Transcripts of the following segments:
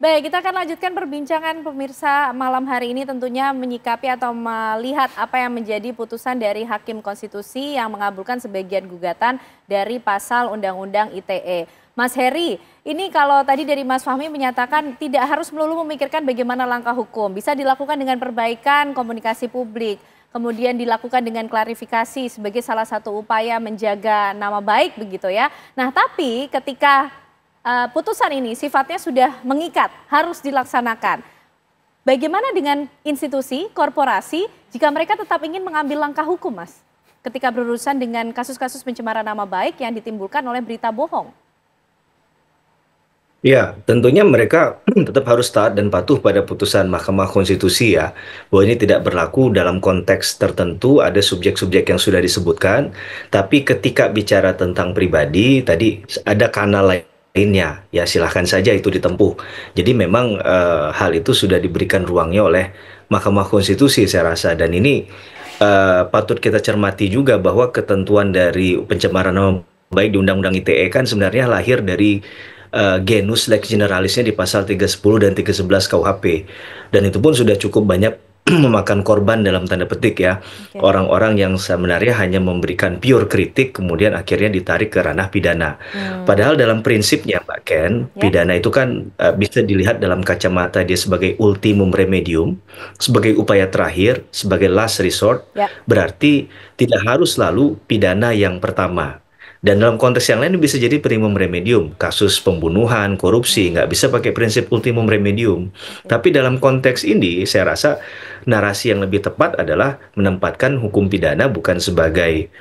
Baik, kita akan lanjutkan perbincangan pemirsa malam hari ini tentunya menyikapi atau melihat apa yang menjadi putusan dari Hakim Konstitusi yang mengabulkan sebagian gugatan dari pasal Undang-Undang ITE. Mas Heri, ini kalau tadi dari Mas Fahmi menyatakan tidak harus melulu memikirkan bagaimana langkah hukum, bisa dilakukan dengan perbaikan komunikasi publik, kemudian dilakukan dengan klarifikasi sebagai salah satu upaya menjaga nama baik begitu ya. Nah, tapi ketika putusan ini sifatnya sudah mengikat, harus dilaksanakan. Bagaimana dengan institusi, korporasi, jika mereka tetap ingin mengambil langkah hukum, Mas? Ketika berurusan dengan kasus-kasus pencemaran nama baik yang ditimbulkan oleh berita bohong. Ya, tentunya mereka tetap harus taat dan patuh pada putusan Mahkamah Konstitusi ya, bahwa ini tidak berlaku dalam konteks tertentu, ada subjek-subjek yang sudah disebutkan, tapi ketika bicara tentang pribadi, tadi ada kanal lainnya, ya silahkan saja itu ditempuh. Jadi memang hal itu sudah diberikan ruangnya oleh Mahkamah Konstitusi saya rasa, dan ini patut kita cermati juga bahwa ketentuan dari pencemaran nama baik di Undang-Undang ITE kan sebenarnya lahir dari genus lex generalisnya di pasal 310 dan 311 KUHP. Dan itu pun sudah cukup banyak memakan korban dalam tanda petik ya. Oke. Orang-orang yang sebenarnya hanya memberikan pure kritik kemudian akhirnya ditarik ke ranah pidana. Padahal dalam prinsipnya Mbak Ken, Ya, pidana itu kan bisa dilihat dalam kacamata dia sebagai ultimum remedium, sebagai upaya terakhir, sebagai last resort, ya. berarti tidak harus selalu pidana yang pertama. Dan dalam konteks yang lain bisa jadi primum remedium, kasus pembunuhan, korupsi, nggak bisa pakai prinsip ultimum remedium. Oke. Tapi dalam konteks ini, saya rasa narasi yang lebih tepat adalah menempatkan hukum pidana bukan sebagai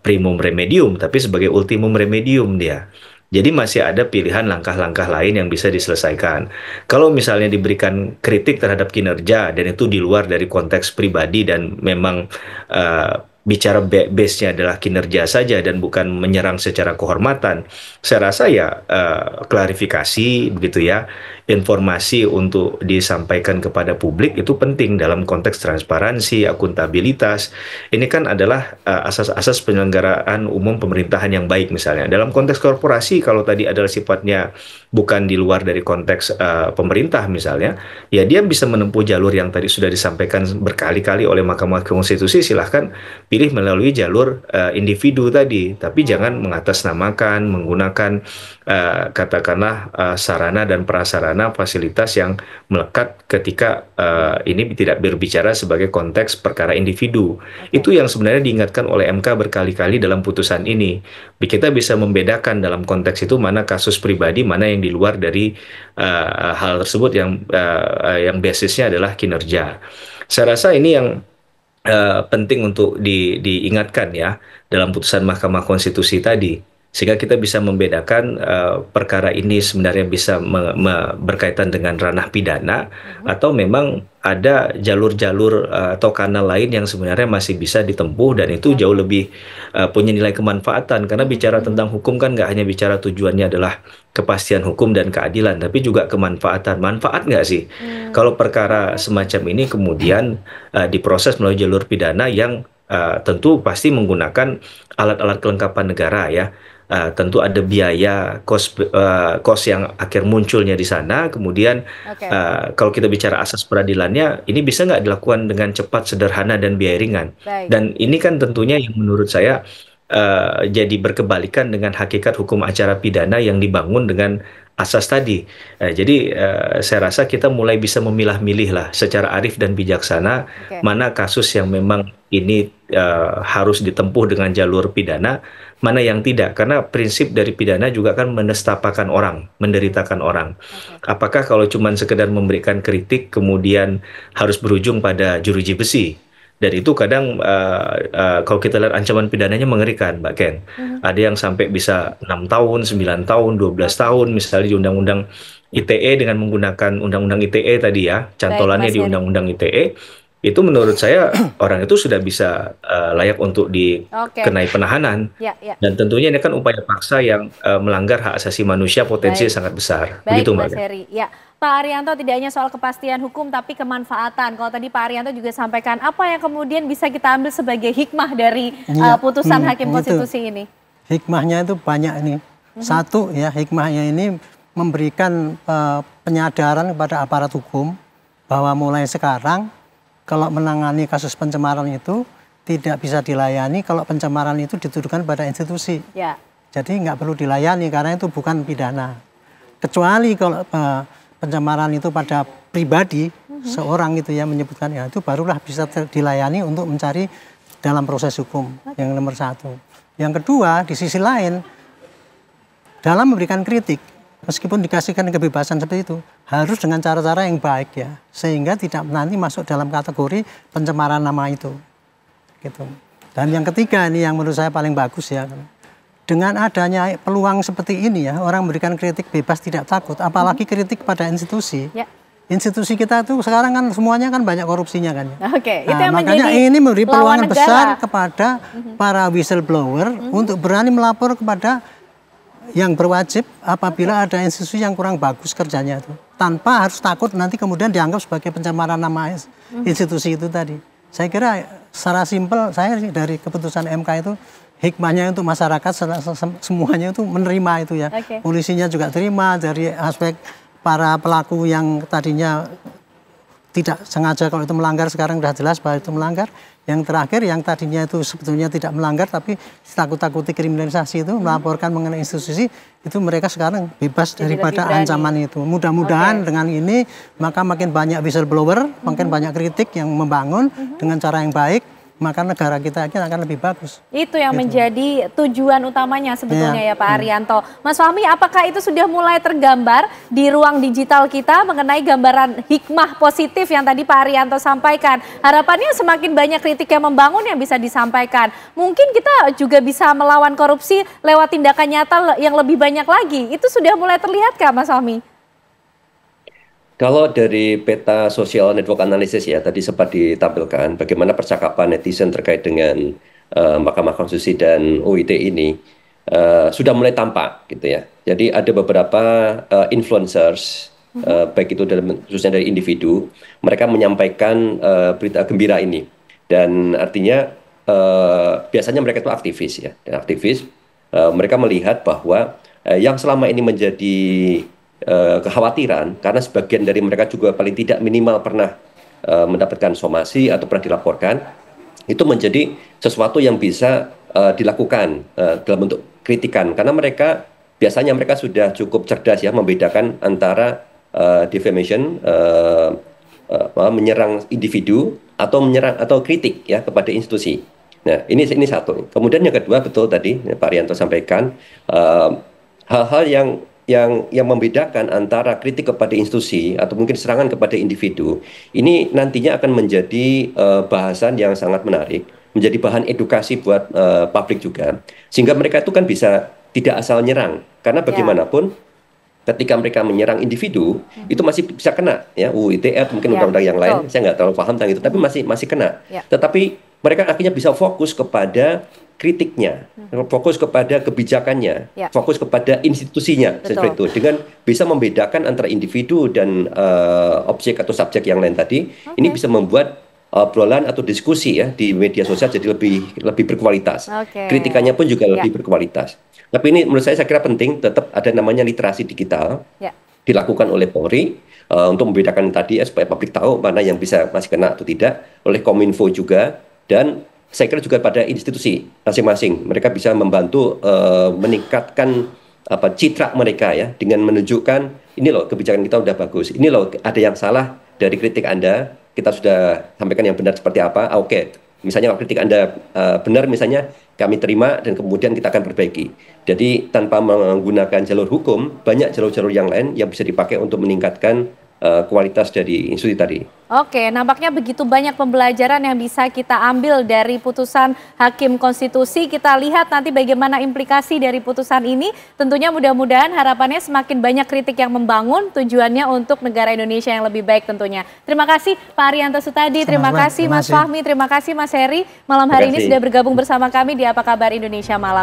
primum remedium, tapi sebagai ultimum remedium dia. Jadi masih ada pilihan langkah-langkah lain yang bisa diselesaikan. Kalau misalnya diberikan kritik terhadap kinerja dan itu di luar dari konteks pribadi dan memang bicara base-nya adalah kinerja saja dan bukan menyerang secara kehormatan, saya rasa ya klarifikasi begitu ya, informasi untuk disampaikan kepada publik itu penting dalam konteks transparansi, akuntabilitas. Ini kan adalah asas-asas penyelenggaraan umum pemerintahan yang baik misalnya. Dalam konteks korporasi kalau tadi adalah sifatnya bukan di luar dari konteks pemerintah misalnya, ya dia bisa menempuh jalur yang tadi sudah disampaikan berkali-kali oleh Mahkamah Konstitusi, silahkan pilih melalui jalur individu tadi, tapi jangan mengatasnamakan, menggunakan katakanlah sarana dan prasarana fasilitas yang melekat ketika ini tidak berbicara sebagai konteks perkara individu. Oke. Itu yang sebenarnya diingatkan oleh MK berkali-kali dalam putusan ini. Kita bisa membedakan dalam konteks itu mana kasus pribadi, mana yang di luar dari hal tersebut yang basisnya adalah kinerja. Saya rasa ini yang penting untuk diingatkan ya dalam putusan Mahkamah Konstitusi tadi, sehingga kita bisa membedakan perkara ini sebenarnya bisa berkaitan dengan ranah pidana Mhm. atau memang ada jalur-jalur atau kanal lain yang sebenarnya masih bisa ditempuh dan itu jauh Oke. lebih punya nilai kemanfaatan, karena Mhm, bicara mhm. tentang hukum kan nggak hanya bicara tujuannya adalah kepastian hukum dan keadilan, tapi juga kemanfaatan. Manfaat nggak sih Hmm. kalau perkara semacam ini kemudian diproses melalui jalur pidana yang tentu pasti menggunakan alat-alat kelengkapan negara ya. Tentu ada biaya kos yang akhir munculnya di sana. Kemudian Oke. kalau kita bicara asas peradilannya, ini bisa nggak dilakukan dengan cepat, sederhana dan biaya ringan. Baik. Dan ini kan tentunya yang menurut saya jadi berkebalikan dengan hakikat hukum acara pidana yang dibangun dengan asas tadi. Jadi saya rasa kita mulai bisa memilah-milih lah secara arif dan bijaksana Oke. mana kasus yang memang ini harus ditempuh dengan jalur pidana, mana yang tidak. Karena prinsip dari pidana juga kan menestapakan orang, menderitakan orang. Oke. Apakah kalau cuma sekedar memberikan kritik kemudian harus berujung pada jeruji besi? Dan itu kadang kalau kita lihat ancaman pidananya mengerikan, Mbak Ken. Mhm. Ada yang sampai bisa 6 tahun, 9 tahun, 12 Oke. tahun, misalnya di Undang-Undang ITE dengan menggunakan Undang-Undang ITE tadi ya, Baik, cantolannya Mas di Heri. Undang-Undang ITE, itu menurut saya orang itu sudah bisa layak untuk Oke. dikenai penahanan. Ya, ya. Dan tentunya ini kan upaya paksa yang melanggar hak asasi manusia, potensi Baik. sangat besar. Baik, Begitu, Mbak Mas Ken. Heri. Ya, Pak Arianto tidak hanya soal kepastian hukum tapi kemanfaatan. Kalau tadi Pak Arianto juga sampaikan apa yang kemudian bisa kita ambil sebagai hikmah dari Iya, putusan Hakim itu Konstitusi ini? hikmahnya itu banyak nih. Satu ya, hikmahnya ini memberikan penyadaran kepada aparat hukum bahwa mulai sekarang kalau menangani kasus pencemaran itu tidak bisa dilayani kalau pencemaran itu dituduhkan pada institusi. Ya. Jadi nggak perlu dilayani karena itu bukan pidana. Kecuali kalau pencemaran itu pada pribadi, seorang gitu ya menyebutkan ya, itu barulah bisa dilayani untuk mencari dalam proses hukum. Yang nomor satu. Yang kedua, di sisi lain, dalam memberikan kritik, meskipun dikasihkan kebebasan seperti itu, harus dengan cara-cara yang baik ya, sehingga tidak nanti masuk dalam kategori pencemaran nama itu. Gitu. Dan yang ketiga ini yang menurut saya paling bagus ya, dengan adanya peluang seperti ini ya, orang memberikan kritik bebas tidak takut, apalagi kritik pada institusi. Ya. Institusi kita tuh sekarang kan semuanya kan banyak korupsinya kan. Oke, itu nah, yang makanya ini memberi peluang besar kepada para whistleblower untuk berani melapor kepada yang berwajib apabila ada institusi yang kurang bagus kerjanya itu, tanpa harus takut nanti kemudian dianggap sebagai pencemaran nama institusi itu tadi. Saya kira secara simpel saya dari keputusan MK itu hikmahnya untuk masyarakat semuanya itu menerima itu ya. Polisinya juga terima, dari aspek para pelaku yang tadinya tidak sengaja kalau itu melanggar sekarang sudah jelas bahwa itu melanggar. Yang terakhir yang tadinya itu sebetulnya tidak melanggar tapi takut-takuti kriminalisasi itu melaporkan mengenai institusi itu mereka sekarang bebas daripada ancaman itu. Mudah-mudahan dengan ini maka makin banyak whistleblower, makin banyak kritik yang membangun dengan cara yang baik, maka negara kita akan lebih bagus. Itu yang menjadi tujuan utamanya sebetulnya ya Pak Arianto. Mas Fahmi, apakah itu sudah mulai tergambar di ruang digital kita mengenai gambaran hikmah positif yang tadi Pak Arianto sampaikan? Harapannya semakin banyak kritik yang membangun yang bisa disampaikan. Mungkin kita juga bisa melawan korupsi lewat tindakan nyata yang lebih banyak lagi. Itu sudah mulai terlihatkah Mas Fahmi? Kalau dari peta social network analysis ya tadi sempat ditampilkan bagaimana percakapan netizen terkait dengan Mahkamah Konstitusi dan UIT ini sudah mulai tampak gitu ya. Jadi ada beberapa influencers baik itu khususnya dari individu, mereka menyampaikan berita gembira ini dan artinya biasanya mereka itu aktivis ya, dan aktivis mereka melihat bahwa yang selama ini menjadi kekhawatiran karena sebagian dari mereka juga paling tidak minimal pernah mendapatkan somasi atau pernah dilaporkan, itu menjadi sesuatu yang bisa dilakukan dalam bentuk kritikan karena biasanya mereka sudah cukup cerdas ya membedakan antara defamation, menyerang individu atau kritik ya kepada institusi. Nah ini satu. Kemudian yang kedua betul tadi Pak Arianto sampaikan hal-hal yang membedakan antara kritik kepada institusi atau mungkin serangan kepada individu ini nantinya akan menjadi bahasan yang sangat menarik, menjadi bahan edukasi buat publik juga, sehingga mereka itu kan bisa tidak asal nyerang karena bagaimanapun ketika mereka menyerang individu itu masih bisa kena ya UITE atau mungkin undang-undang yang lain, saya nggak terlalu paham tentang itu, tapi masih kena. Tetapi mereka akhirnya bisa fokus kepada kritiknya, fokus kepada kebijakannya, fokus kepada institusinya, seperti itu, dengan bisa membedakan antara individu dan objek atau subjek yang lain tadi. Ini bisa membuat obrolan atau diskusi ya di media sosial jadi lebih berkualitas. Kritikannya pun juga lebih berkualitas. Tapi ini menurut saya kira penting tetap ada namanya literasi digital dilakukan oleh Polri untuk membedakan tadi ya, supaya publik tahu mana yang bisa masih kena atau tidak, oleh Kominfo juga, dan saya kira juga pada institusi masing-masing mereka bisa membantu meningkatkan citra mereka ya dengan menunjukkan ini loh kebijakan kita udah bagus, ini loh ada yang salah dari kritik Anda, kita sudah sampaikan yang benar seperti apa. Oke, misalnya kalau kritik Anda benar misalnya kami terima dan kemudian kita akan perbaiki. Jadi tanpa menggunakan jalur hukum, banyak jalur-jalur yang lain yang bisa dipakai untuk meningkatkan kualitas dari institusi tadi. Oke, nampaknya begitu banyak pembelajaran yang bisa kita ambil dari putusan Hakim Konstitusi. Kita lihat nanti bagaimana implikasi dari putusan ini. Tentunya mudah-mudahan harapannya semakin banyak kritik yang membangun, tujuannya untuk negara Indonesia yang lebih baik tentunya. Terima kasih Pak Arianto Sutadi, terima kasih Mas Fahmi, terima kasih Mas Heri. Malam hari ini sudah bergabung bersama kami di Apa Kabar Indonesia Malam.